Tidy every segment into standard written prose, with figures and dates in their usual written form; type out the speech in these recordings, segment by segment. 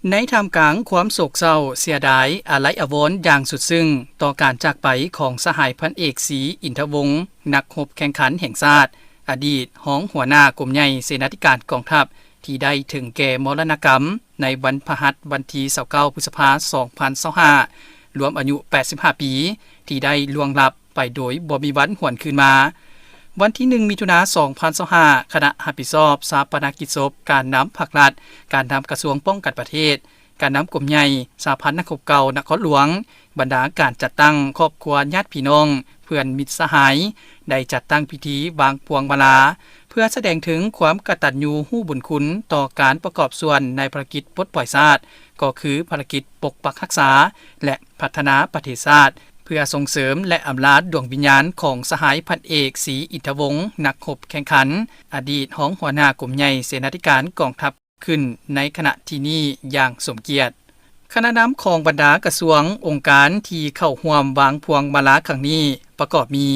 ในท่ามกลางความโศกเศร้าเสียดายอาลัยอาวรณ์อย่างสุดซึ้งต่อการจากไปของสหายพันเอกศรีอินทวงศ์นักรบแข่งขันแห่งชาติอดีตรองหัวหน้ากรมใหญ่เสนาธิการกองทัพที่ได้ถึงแก่มรณกรรมในวันพฤหัสวันที่29พฤษภาคม2025รวมอายุ85ปีที่ได้ล่วงลับไปโดยบ่มีวันหวนคืนมาวันที่1มิถุนายน2025คณะรับผิดชอบชาปนกิจศพการนำภาครัฐการนำกระทรวงป้องกันประเทศการนำกรมใหญ่สหพันธ์นักรบเก่านครหลวงบรรดาการจัดตั้งครอบครัวญาติพี่น้องเพื่อนมิตรสหายได้จัดตั้งพิธีวางพวงมาลาเพื่อแสดงถึงความกตัญญูรู้บุญคุณต่อการประกอบส่วนในภารกิจปลดปล่อยชาติก็คือภารกิจปกปักรักษาและพัฒนาประเทศชาติเพื่อส่งเสริมและอำลาดวงวิญญาณของสหายพันเอกศรีอินทวงศ์นักรบแข่งขันอดีตรองหัวหน้ากรมใหญ่เสนาธิการกองทัพขึ้นในขณะที่นี้อย่างสมเกียรติคณะนำของบรรดากระทรวงองค์การที่เข้าร่วมวางพวงมาลาครั้งนี้ประกอบมี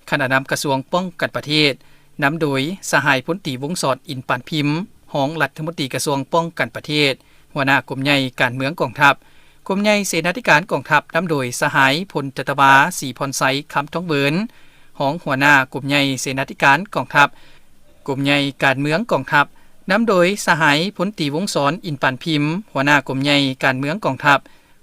คณะนำกระทรวงป้องกันประเทศนำโดยสหายพลตรีวงศ์สอดอินปานพิมพ์รองรัฐมนตรีกระทรวงป้องกันประเทศหัวหน้ากรมใหญ่การเมืองกองทัพกรมใหญ่เสนาธิการกองทัพนำโดยสหายพลจัตวาศรีพรไสคำท้องเบินรองหัวหน้ากรมใหญ่เสนาธิการกองทัพกรมใหญ่การเมืองกองทัพนำโดยสหายพลตรีวงศ์สอนอินปานพิมพ์หัวหน้ากรมใหญ่การเมืองกองทัพ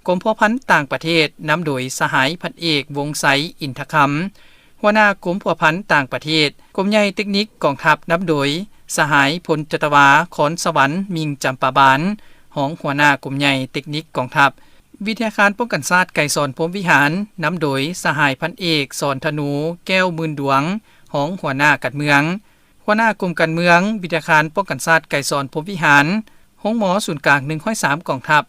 กรมพ่อพันธุ์ต่างประเทศนำโดยสหายพันเอกวงศ์ไสอินทคำหัวหน้ากรมพ่อพันธุ์ต่างประเทศกรมใหญ่เทคนิคกองทัพนำโดยสหายพลจัตวาขอนสวรรค์มิงจำปาบานรองหัวหน้ากรมใหญ่เทคนิคกองทัพวิทยาการป้องกันชาติไก่สอนพรหมวิหารนำโดยสหายพันเอกสอนธนูแก้วมื่นดวงรองหัวหน้าการเมืองหัวหน้ากรมการเมืองวิทยาการป้องกันชาติไก่สอนพรหมวิหารห้องหมอศูนย์กลาง103กองทัพ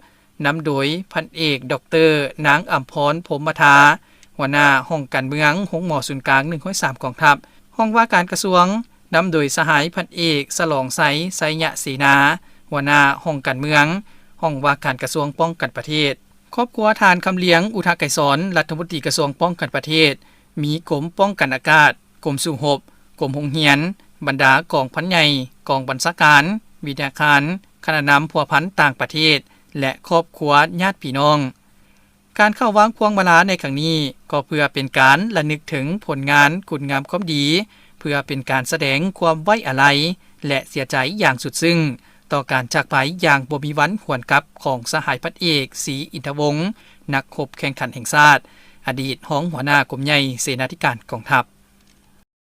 นำโดยพันเอกดร.นางอัมพรพรหมทาหัวหน้าห้องการเมืองห้องหมอศูนย์กลาง103กองทัพห้องว่าการกระทรวงนำโดยสหายพันเอกสลองไสไสยะศรีนาหัวหน้าห้องการเมืองห้องว่าการกระทรวงป้องกันประเทศครอบครัวทานคำเลี้ยงอุทาไกรสอนรัฐมนตรีกระทรวงป้องกันประเทศมีกรมป้องกันอากาศกรมสู่รบกรมโรงเรียนบรรดากองพันใหญ่กองบัญชาการวิทยาการคณะนำพัวพันต่างประเทศและครอบครัวญาติพี่น้องการเข้าวางพวงมาลาในครั้งนี้ก็เพื่อเป็นการระลึกถึงผลงานคุณงามความดีเพื่อเป็นการแสดงความไว้อาลัยและเสียใจอย่างสุดซึ้งต่อการจากไปอย่างบ่มีวันหวนกลับของสหายพันเอกศรีอินทวงศ์นักรบแข่งขันแห่งชาติอดีตรองหัวหน้ากรมใหญ่เสนาธิการกองทัพ